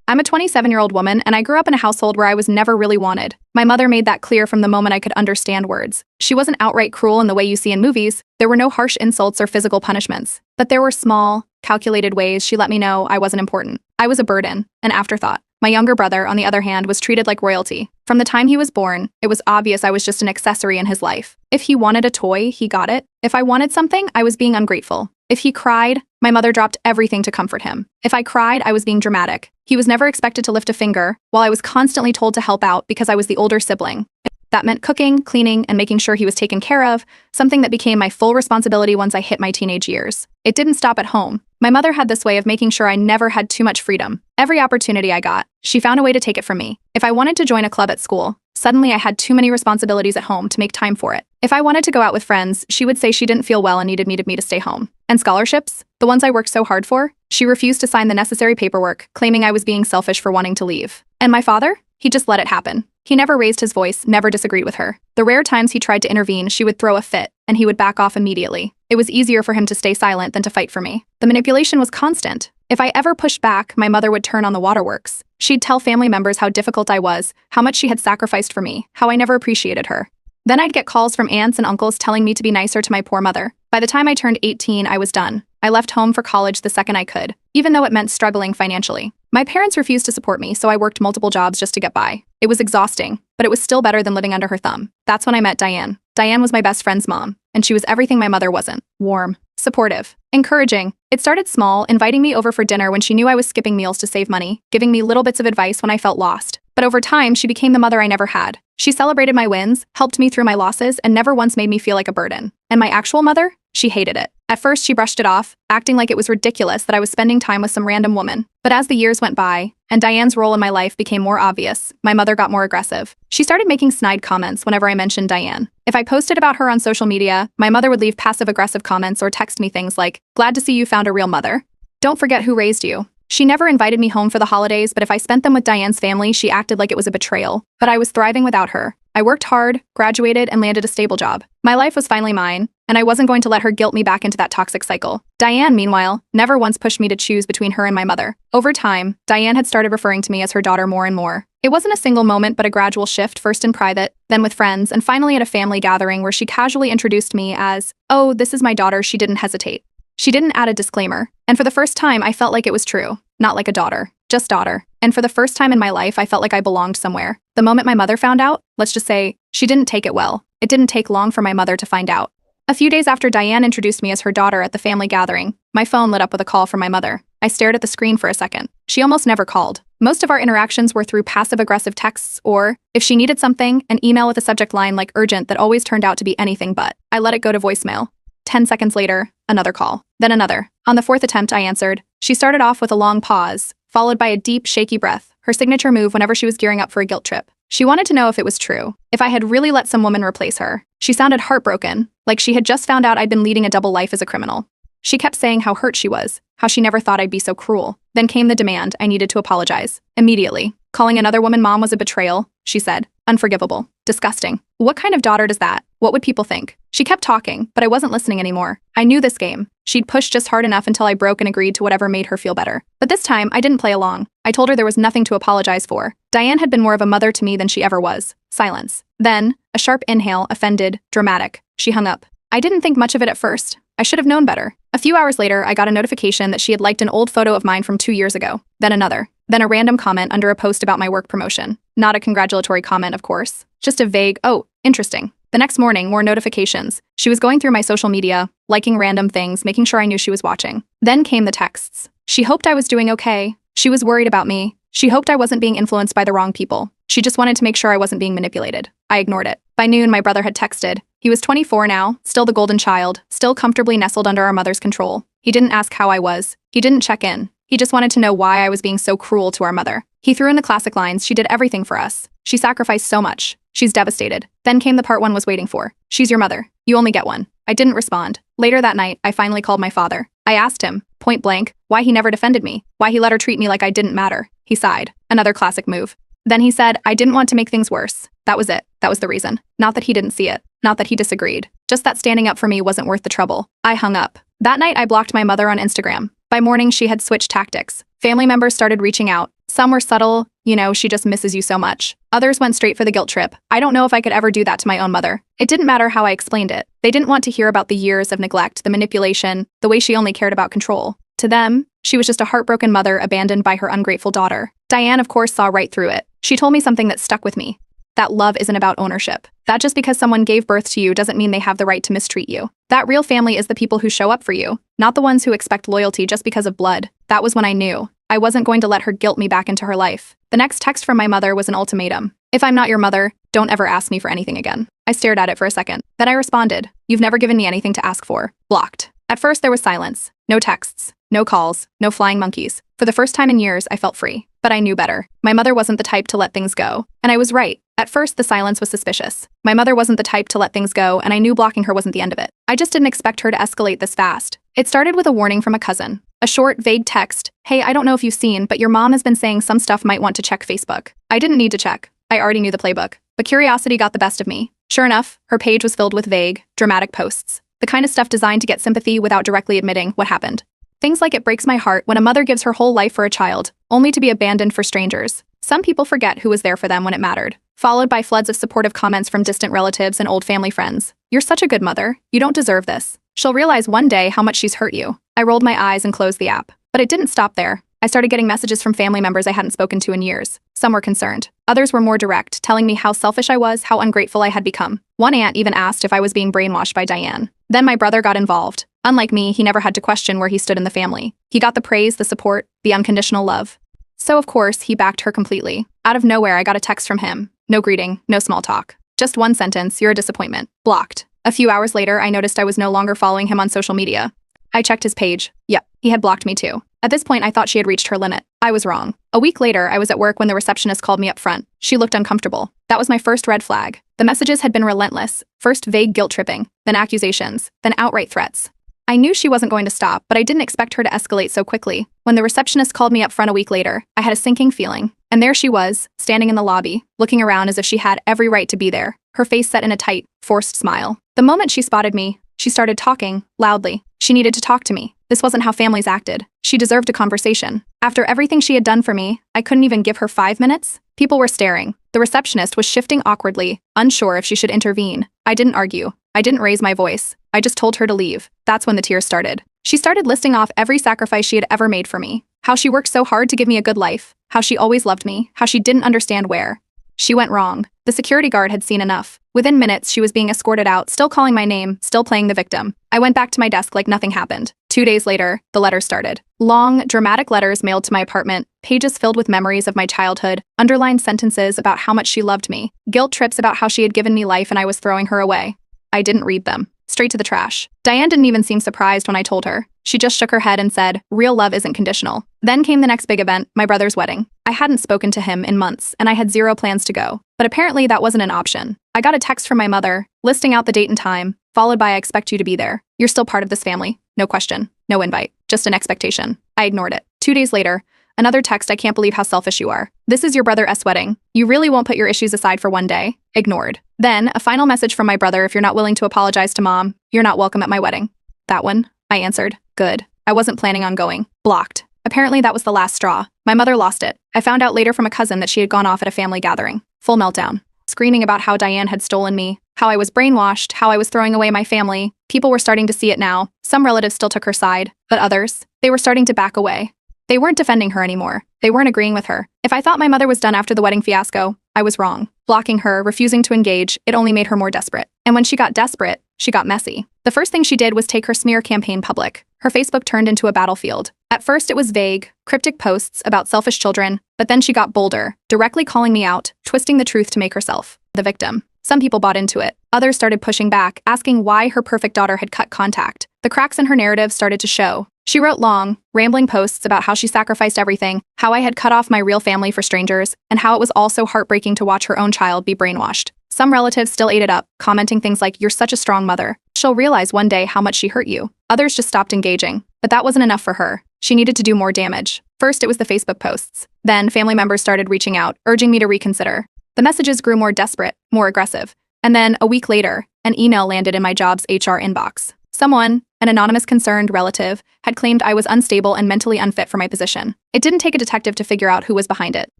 I'm a 27-year-old woman, and I grew up in a household where I was never really wanted. My mother made that clear from the moment I could understand words. She wasn't outright cruel in the way you see in movies. There were no harsh insults or physical punishments. But there were small, calculated ways she let me know I wasn't important. I was a burden, an afterthought. My younger brother, on the other hand, was treated like royalty. From the time he was born, it was obvious I was just an accessory in his life. If he wanted a toy, he got it. If I wanted something, I was being ungrateful. If he cried, my mother dropped everything to comfort him. If I cried, I was being dramatic. He was never expected to lift a finger, while I was constantly told to help out because I was the older sibling. That meant cooking, cleaning, and making sure he was taken care of, something that became my full responsibility once I hit my teenage years. It didn't stop at home. My mother had this way of making sure I never had too much freedom. Every opportunity I got, she found a way to take it from me. If I wanted to join a club at school, suddenly I had too many responsibilities at home to make time for it. If I wanted to go out with friends, she would say she didn't feel well and needed me to stay home. And scholarships, the ones I worked so hard for, she refused to sign the necessary paperwork, claiming I was being selfish for wanting to leave. And my father? He just let it happen. He never raised his voice, never disagreed with her. The rare times he tried to intervene, she would throw a fit, and he would back off immediately. It was easier for him to stay silent than to fight for me. The manipulation was constant. If I ever pushed back, my mother would turn on the waterworks. She'd tell family members how difficult I was, how much she had sacrificed for me, how I never appreciated her. Then I'd get calls from aunts and uncles telling me to be nicer to my poor mother. By the time I turned 18, I was done. I left home for college the second I could, even though it meant struggling financially. My parents refused to support me, so I worked multiple jobs just to get by. It was exhausting, but it was still better than living under her thumb. That's when I met Diane. Diane was my best friend's mom, and she was everything my mother wasn't. Warm, supportive, encouraging. It started small, inviting me over for dinner when she knew I was skipping meals to save money, giving me little bits of advice when I felt lost. But over time, she became the mother I never had. She celebrated my wins, helped me through my losses, and never once made me feel like a burden. And my actual mother? She hated it. At first, she brushed it off, acting like it was ridiculous that I was spending time with some random woman. But as the years went by, and Diane's role in my life became more obvious, my mother got more aggressive. She started making snide comments whenever I mentioned Diane. If I posted about her on social media, my mother would leave passive-aggressive comments or text me things like, "Glad to see you found a real mother. Don't forget who raised you." She never invited me home for the holidays, but if I spent them with Diane's family, she acted like it was a betrayal. But I was thriving without her. I worked hard, graduated, and landed a stable job. My life was finally mine, and I wasn't going to let her guilt me back into that toxic cycle. Diane, meanwhile, never once pushed me to choose between her and my mother. Over time, Diane had started referring to me as her daughter more and more. It wasn't a single moment, but a gradual shift, first in private, then with friends, and finally at a family gathering where she casually introduced me as, "Oh, this is my daughter." She didn't hesitate. She didn't add a disclaimer. And for the first time, I felt like it was true. Not like a daughter, just daughter. And for the first time in my life, I felt like I belonged somewhere. The moment my mother found out, let's just say, she didn't take it well. It didn't take long for my mother to find out. A few days after Diane introduced me as her daughter at the family gathering, my phone lit up with a call from my mother. I stared at the screen for a second. She almost never called. Most of our interactions were through passive-aggressive texts or, if she needed something, an email with a subject line like urgent that always turned out to be anything but. I let it go to voicemail. 10 seconds later, another call. Then another. On the fourth attempt, I answered. She started off with a long pause, followed by a deep, shaky breath, her signature move whenever she was gearing up for a guilt trip. She wanted to know if it was true, if I had really let some woman replace her. She sounded heartbroken, like she had just found out I'd been leading a double life as a criminal. She kept saying how hurt she was, how she never thought I'd be so cruel. Then came the demand. I needed to apologize. Immediately. Calling another woman mom was a betrayal, she said. Unforgivable. Disgusting. What kind of daughter does that? What would people think? She kept talking, but I wasn't listening anymore. I knew this game. She'd push just hard enough until I broke and agreed to whatever made her feel better. But this time, I didn't play along. I told her there was nothing to apologize for. Diane had been more of a mother to me than she ever was. Silence. Then, a sharp inhale, offended, dramatic. She hung up. I didn't think much of it at first. I should have known better. A few hours later, I got a notification that she had liked an old photo of mine from 2 years ago. Then another. Then a random comment under a post about my work promotion. Not a congratulatory comment, of course. Just a vague, "Oh, interesting." The next morning, more notifications. She was going through my social media, liking random things, making sure I knew she was watching. Then came the texts. She hoped I was doing okay. She was worried about me. She hoped I wasn't being influenced by the wrong people. She just wanted to make sure I wasn't being manipulated. I ignored it. By noon, my brother had texted. He was 24 now, still the golden child, still comfortably nestled under our mother's control. He didn't ask how I was. He didn't check in. He just wanted to know why I was being so cruel to our mother. He threw in the classic lines. She did everything for us. She sacrificed so much. She's devastated. Then came the part one was waiting for. She's your mother. You only get one. I didn't respond. Later that night, I finally called my father. I asked him, point blank, why he never defended me, why he let her treat me like I didn't matter. He sighed. Another classic move. Then he said, I didn't want to make things worse. That was it. That was the reason. Not that he didn't see it. Not that he disagreed. Just that standing up for me wasn't worth the trouble. I hung up. That night, I blocked my mother on Instagram. By morning, she had switched tactics. Family members started reaching out, Some were subtle, she just misses you so much. Others went straight for the guilt trip. I don't know if I could ever do that to my own mother. It didn't matter how I explained it. They didn't want to hear about the years of neglect, the manipulation, the way she only cared about control. To them, she was just a heartbroken mother abandoned by her ungrateful daughter. Diane, of course, saw right through it. She told me something that stuck with me. That love isn't about ownership. That just because someone gave birth to you doesn't mean they have the right to mistreat you. That real family is the people who show up for you, not the ones who expect loyalty just because of blood. That was when I knew. I wasn't going to let her guilt me back into her life. The next text from my mother was an ultimatum. If I'm not your mother, don't ever ask me for anything again. I stared at it for a second. Then I responded, you've never given me anything to ask for. Blocked. At first there was silence. No texts. No calls. No flying monkeys. For the first time in years, I felt free. But I knew better. My mother wasn't the type to let things go. And I was right. At first, the silence was suspicious. My mother wasn't the type to let things go, and I knew blocking her wasn't the end of it. I just didn't expect her to escalate this fast. It started with a warning from a cousin. A short, vague text. Hey, I don't know if you've seen, but your mom has been saying some stuff might want to check Facebook. I didn't need to check. I already knew the playbook. But curiosity got the best of me. Sure enough, her page was filled with vague, dramatic posts. The kind of stuff designed to get sympathy without directly admitting what happened. Things like it breaks my heart when a mother gives her whole life for a child, only to be abandoned for strangers. Some people forget who was there for them when it mattered. Followed by floods of supportive comments from distant relatives and old family friends. You're such a good mother. You don't deserve this. She'll realize one day how much she's hurt you. I rolled my eyes and closed the app. But it didn't stop there. I started getting messages from family members I hadn't spoken to in years. Some were concerned. Others were more direct, telling me how selfish I was, how ungrateful I had become. One aunt even asked if I was being brainwashed by Diane. Then my brother got involved. Unlike me, he never had to question where he stood in the family. He got the praise, the support, the unconditional love. So of course, he backed her completely. Out of nowhere, I got a text from him. No greeting, no small talk. Just one sentence, you're a disappointment. Blocked. A few hours later, I noticed I was no longer following him on social media. I checked his page. Yep, he had blocked me too. At this point, I thought she had reached her limit. I was wrong. A week later, I was at work when the receptionist called me up front. She looked uncomfortable. That was my first red flag. The messages had been relentless. First vague guilt-tripping, then accusations, then outright threats. I knew she wasn't going to stop, but I didn't expect her to escalate so quickly. When the receptionist called me up front a week later, I had a sinking feeling. And there she was, standing in the lobby, looking around as if she had every right to be there, her face set in a tight, forced smile. The moment she spotted me, she started talking, loudly. She needed to talk to me. This wasn't how families acted. She deserved a conversation. After everything she had done for me, I couldn't even give her 5 minutes. People were staring. The receptionist was shifting awkwardly, unsure if she should intervene. I didn't argue. I didn't raise my voice. I just told her to leave. That's when the tears started. She started listing off every sacrifice she had ever made for me. How she worked so hard to give me a good life. How she always loved me. How she didn't understand where. She went wrong. The security guard had seen enough. Within minutes, she was being escorted out, still calling my name, still playing the victim. I went back to my desk like nothing happened. 2 days later, the letters started. Long, dramatic letters mailed to my apartment, pages filled with memories of my childhood, underlined sentences about how much she loved me, guilt trips about how she had given me life and I was throwing her away. I didn't read them. Straight to the trash. Diane didn't even seem surprised when I told her. She just shook her head and said, real love isn't conditional. Then came the next big event, my brother's wedding. I hadn't spoken to him in months, and I had zero plans to go. But apparently that wasn't an option. I got a text from my mother, listing out the date and time, followed by I expect you to be there. You're still part of this family. No question. No invite. Just an expectation. I ignored it. 2 days later, another text, I can't believe how selfish you are. This is your brother's wedding. You really won't put your issues aside for one day. Ignored. Then, a final message from my brother, if you're not willing to apologize to mom, you're not welcome at my wedding. That one? I answered. Good. I wasn't planning on going. Blocked. Apparently that was the last straw. My mother lost it. I found out later from a cousin that she had gone off at a family gathering. Full meltdown. Screaming about how Diane had stolen me, how I was brainwashed, how I was throwing away my family. People were starting to see it now. Some relatives still took her side, but others, they were starting to back away. They weren't defending her anymore. They weren't agreeing with her. If I thought my mother was done after the wedding fiasco, I was wrong. Blocking her, refusing to engage, it only made her more desperate. And when she got desperate, she got messy. The first thing she did was take her smear campaign public. Her Facebook turned into a battlefield. At first it was vague, cryptic posts about selfish children, but then she got bolder, directly calling me out, twisting the truth to make herself the victim. Some people bought into it. Others started pushing back, asking why her perfect daughter had cut contact. The cracks in her narrative started to show. She wrote long, rambling posts about how she sacrificed everything, how I had cut off my real family for strangers, and how it was all so heartbreaking to watch her own child be brainwashed. Some relatives still ate it up, commenting things like, you're such a strong mother. She'll realize one day how much she hurt you. Others just stopped engaging. But that wasn't enough for her. She needed to do more damage. First, it was the Facebook posts. Then, family members started reaching out, urging me to reconsider. The messages grew more desperate, more aggressive. And then, a week later, an email landed in my job's HR inbox. Someone, An anonymous concerned relative had claimed I was unstable and mentally unfit for my position. It didn't take a detective to figure out who was behind it.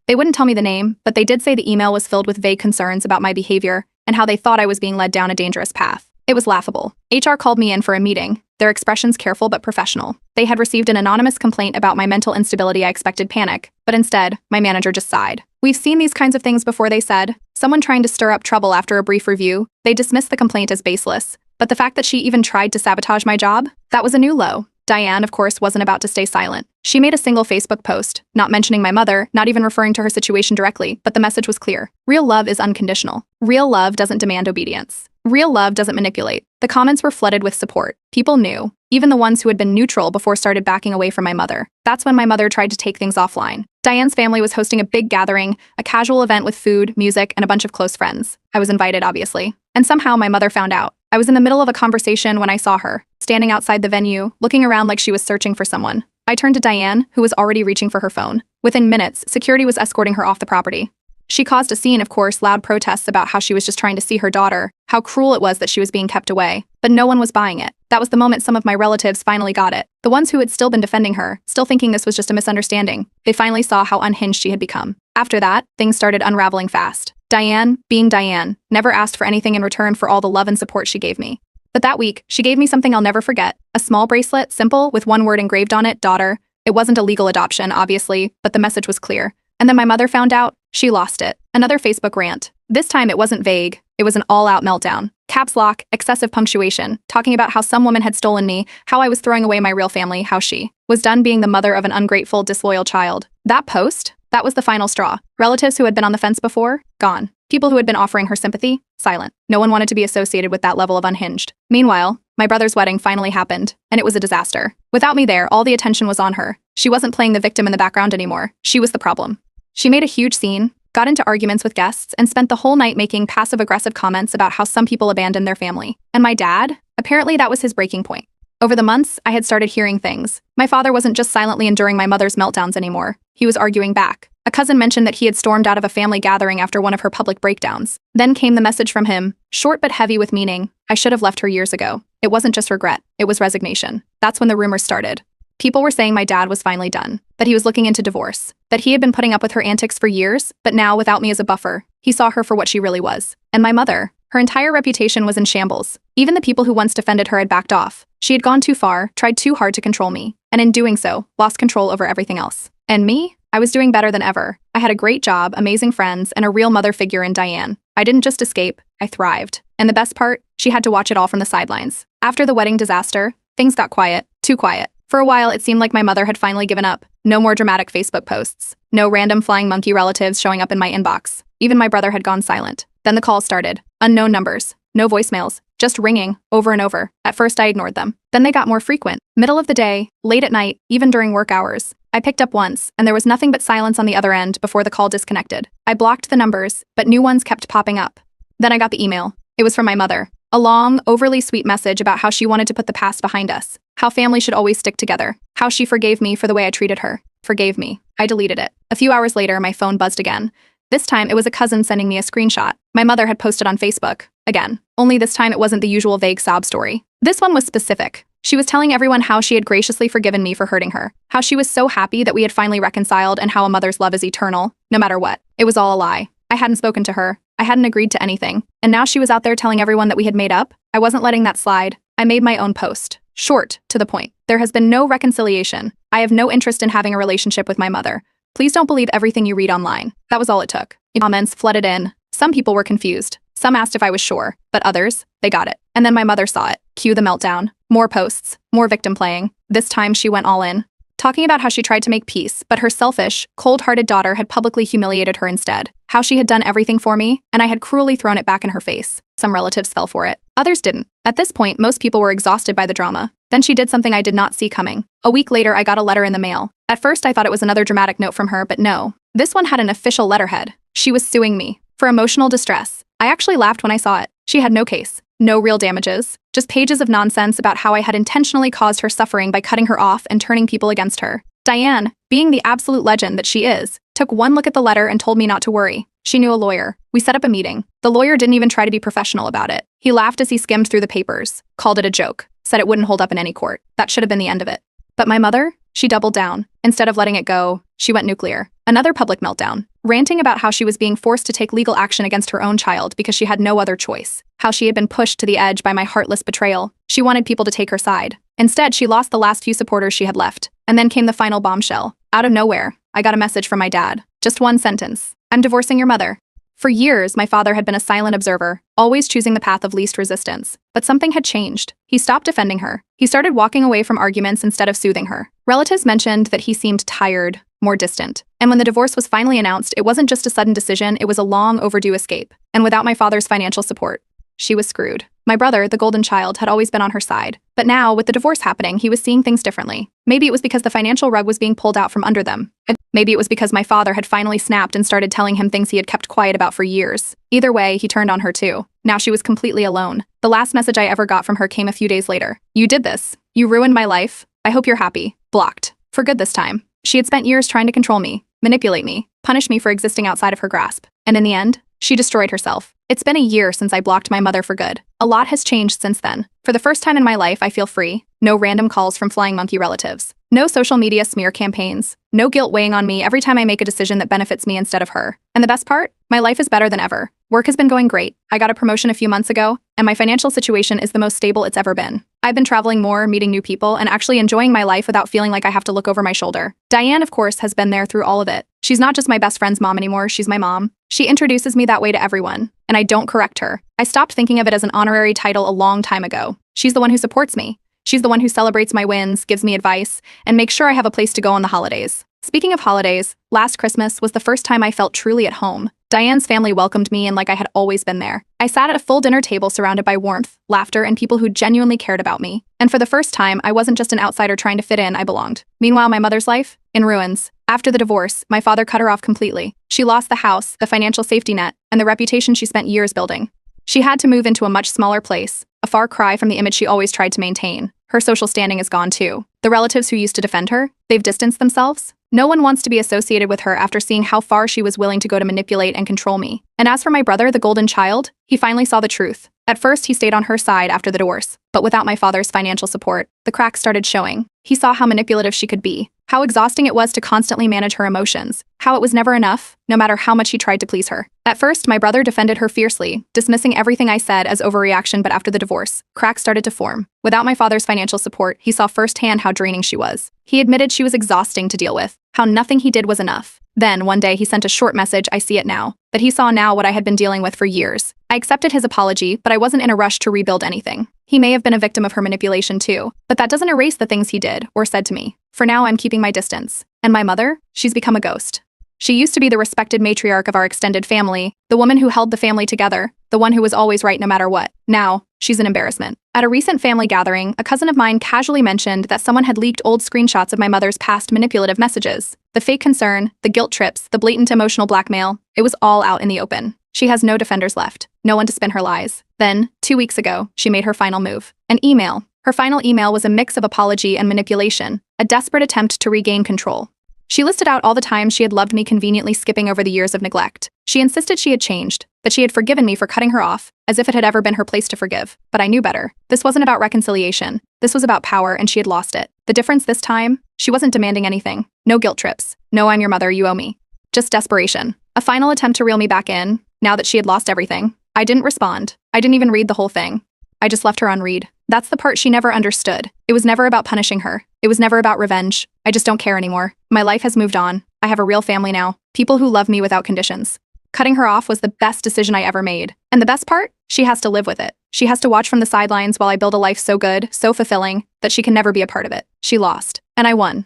They wouldn't tell me the name, but they did say the email was filled with vague concerns about my behavior and how they thought I was being led down a dangerous path. It was laughable. HR called me in for a meeting, their expressions careful but professional. They had received an anonymous complaint about my mental instability. I expected panic, but instead, my manager just sighed. "We've seen these kinds of things before," they said. Someone trying to stir up trouble after a brief review. They dismissed the complaint as baseless. But the fact that she even tried to sabotage my job? That was a new low. Diane, of course, wasn't about to stay silent. She made a single Facebook post, not mentioning my mother, not even referring to her situation directly, but the message was clear. Real love is unconditional. Real love doesn't demand obedience. Real love doesn't manipulate. The comments were flooded with support. People knew. Even the ones who had been neutral before started backing away from my mother. That's when my mother tried to take things offline. Diane's family was hosting a big gathering, a casual event with food, music, and a bunch of close friends. I was invited, obviously. And somehow my mother found out. I was in the middle of a conversation when I saw her, standing outside the venue, looking around like she was searching for someone. I turned to Diane, who was already reaching for her phone. Within minutes, security was escorting her off the property. She caused a scene, of course, loud protests about how she was just trying to see her daughter, how cruel it was that she was being kept away. But no one was buying it. That was the moment some of my relatives finally got it. The ones who had still been defending her, still thinking this was just a misunderstanding. They finally saw how unhinged she had become. After that, things started unraveling fast. Diane, being Diane, never asked for anything in return for all the love and support she gave me. But that week, she gave me something I'll never forget. A small bracelet, simple, with one word engraved on it, daughter. It wasn't a legal adoption, obviously, but the message was clear. And then my mother found out. She lost it. Another Facebook rant. This time it wasn't vague. It was an all-out meltdown. Caps lock, excessive punctuation, talking about how some woman had stolen me, how I was throwing away my real family, how she was done being the mother of an ungrateful, disloyal child. That post? That was the final straw. Relatives who had been on the fence before? Gone. People who had been offering her sympathy? Silent. No one wanted to be associated with that level of unhinged. Meanwhile, my brother's wedding finally happened, and it was a disaster. Without me there, all the attention was on her. She wasn't playing the victim in the background anymore. She was the problem. She made a huge scene, got into arguments with guests, and spent the whole night making passive-aggressive comments about how some people abandoned their family. And my dad? Apparently that was his breaking point. Over the months, I had started hearing things. My father wasn't just silently enduring my mother's meltdowns anymore. He was arguing back. A cousin mentioned that he had stormed out of a family gathering after one of her public breakdowns. Then came the message from him, short but heavy with meaning. I should have left her years ago. It wasn't just regret, it was resignation. That's when the rumors started. People were saying my dad was finally done, that he was looking into divorce, that he had been putting up with her antics for years, but now, without me as a buffer, he saw her for what she really was. And my mother, her entire reputation was in shambles. Even the people who once defended her had backed off. She had gone too far, tried too hard to control me, and in doing so, lost control over everything else. And me? I was doing better than ever. I had a great job, amazing friends, and a real mother figure in Diane. I didn't just escape, I thrived. And the best part, she had to watch it all from the sidelines. After the wedding disaster, things got quiet, too quiet. For a while, it seemed like my mother had finally given up. No more dramatic Facebook posts. No random flying monkey relatives showing up in my inbox. Even my brother had gone silent. Then the calls started. Unknown numbers. No voicemails. Just ringing, over and over. At first, I ignored them. Then they got more frequent. Middle of the day, late at night, even during work hours. I picked up once, and there was nothing but silence on the other end before the call disconnected. I blocked the numbers, but new ones kept popping up. Then I got the email. It was from my mother. A long, overly sweet message about how she wanted to put the past behind us. How family should always stick together. How she forgave me for the way I treated her. Forgave me. I deleted it. A few hours later, my phone buzzed again. This time, it was a cousin sending me a screenshot. My mother had posted on Facebook. Again. Only this time it wasn't the usual vague sob story. This one was specific. She was telling everyone how she had graciously forgiven me for hurting her. How she was so happy that we had finally reconciled and how a mother's love is eternal, no matter what. It was all a lie. I hadn't spoken to her. I hadn't agreed to anything. And now she was out there telling everyone that we had made up. I wasn't letting that slide. I made my own post. Short, to the point. There has been no reconciliation. I have no interest in having a relationship with my mother. Please don't believe everything you read online. That was all it took. Comments flooded in. Some people were confused. Some asked if I was sure, but others, they got it. And then my mother saw it. Cue the meltdown. More posts, more victim playing. This time she went all in. Talking about how she tried to make peace, but her selfish, cold-hearted daughter had publicly humiliated her instead. How she had done everything for me, and I had cruelly thrown it back in her face. Some relatives fell for it. Others didn't. At this point, most people were exhausted by the drama. Then she did something I did not see coming. A week later, I got a letter in the mail. At first, I thought it was another dramatic note from her, but no. This one had an official letterhead. She was suing me for emotional distress. I actually laughed when I saw it. She had no case. No real damages, just pages of nonsense about how I had intentionally caused her suffering by cutting her off and turning people against her. Diane, being the absolute legend that she is, took one look at the letter and told me not to worry. She knew a lawyer. We set up a meeting. The lawyer didn't even try to be professional about it. He laughed as he skimmed through the papers, called it a joke, said it wouldn't hold up in any court. That should have been the end of it. But my mother? She doubled down. Instead of letting it go, she went nuclear. Another public meltdown, ranting about how she was being forced to take legal action against her own child because she had no other choice. How she had been pushed to the edge by my heartless betrayal. She wanted people to take her side. Instead, she lost the last few supporters she had left. And then came the final bombshell. Out of nowhere, I got a message from my dad. Just one sentence. I'm divorcing your mother. For years, my father had been a silent observer, always choosing the path of least resistance. But something had changed. He stopped defending her. He started walking away from arguments instead of soothing her. Relatives mentioned that he seemed tired, more distant. And when the divorce was finally announced, it wasn't just a sudden decision, it was a long overdue escape. And without my father's financial support, she was screwed. My brother, the golden child, had always been on her side. But now, with the divorce happening, he was seeing things differently. Maybe it was because the financial rug was being pulled out from under them. Maybe it was because my father had finally snapped and started telling him things he had kept quiet about for years. Either way, he turned on her too. Now she was completely alone. The last message I ever got from her came a few days later. You did this. You ruined my life. I hope you're happy. Blocked. For good this time. She had spent years trying to control me, manipulate me, punish me for existing outside of her grasp. And in the end, she destroyed herself. It's been a year since I blocked my mother for good. A lot has changed since then. For the first time in my life, I feel free. No random calls from flying monkey relatives. No social media smear campaigns. No guilt weighing on me every time I make a decision that benefits me instead of her. And the best part? My life is better than ever. Work has been going great. I got a promotion a few months ago, and my financial situation is the most stable it's ever been. I've been traveling more, meeting new people, and actually enjoying my life without feeling like I have to look over my shoulder. Diane, of course, has been there through all of it. She's not just my best friend's mom anymore, she's my mom. She introduces me that way to everyone, and I don't correct her. I stopped thinking of it as an honorary title a long time ago. She's the one who supports me. She's the one who celebrates my wins, gives me advice, and makes sure I have a place to go on the holidays. Speaking of holidays, last Christmas was the first time I felt truly at home. Diane's family welcomed me and like I had always been there. I sat at a full dinner table surrounded by warmth, laughter, and people who genuinely cared about me. And for the first time, I wasn't just an outsider trying to fit in, I belonged. Meanwhile, my mother's life? In ruins. After the divorce, my father cut her off completely. She lost the house, the financial safety net, and the reputation she spent years building. She had to move into a much smaller place, a far cry from the image she always tried to maintain. Her social standing is gone too. The relatives who used to defend her, they've distanced themselves. No one wants to be associated with her after seeing how far she was willing to go to manipulate and control me. And as for my brother, the golden child, he finally saw the truth. At first, he stayed on her side after the divorce, but without my father's financial support, the cracks started showing. He saw how manipulative she could be, how exhausting it was to constantly manage her emotions, how it was never enough, no matter how much he tried to please her. At first, my brother defended her fiercely, dismissing everything I said as overreaction, but after the divorce, cracks started to form. Without my father's financial support, he saw firsthand how draining she was. He admitted she was exhausting to deal with, how nothing he did was enough. Then, one day, he sent a short message, I see it now, that he saw now what I had been dealing with for years. I accepted his apology, but I wasn't in a rush to rebuild anything. He may have been a victim of her manipulation too, but that doesn't erase the things he did or said to me. For now, I'm keeping my distance. And my mother? She's become a ghost. She used to be the respected matriarch of our extended family, the woman who held the family together, the one who was always right no matter what. Now, she's an embarrassment. At a recent family gathering, a cousin of mine casually mentioned that someone had leaked old screenshots of my mother's past manipulative messages. The fake concern, the guilt trips, the blatant emotional blackmail, it was all out in the open. She has no defenders left, no one to spin her lies. Then, 2 weeks ago, she made her final move. An email. Her final email was a mix of apology and manipulation, a desperate attempt to regain control. She listed out all the times she had loved me, conveniently skipping over the years of neglect. She insisted she had changed, that she had forgiven me for cutting her off, as if it had ever been her place to forgive. But I knew better. This wasn't about reconciliation. This was about power, and she had lost it. The difference this time? She wasn't demanding anything. No guilt trips. No, I'm your mother, you owe me. Just desperation. A final attempt to reel me back in, now that she had lost everything. I didn't respond. I didn't even read the whole thing. I just left her unread. That's the part she never understood. It was never about punishing her. It was never about revenge. I just don't care anymore. My life has moved on. I have a real family now. People who love me without conditions. Cutting her off was the best decision I ever made. And the best part? She has to live with it. She has to watch from the sidelines while I build a life so good, so fulfilling, that she can never be a part of it. She lost. And I won.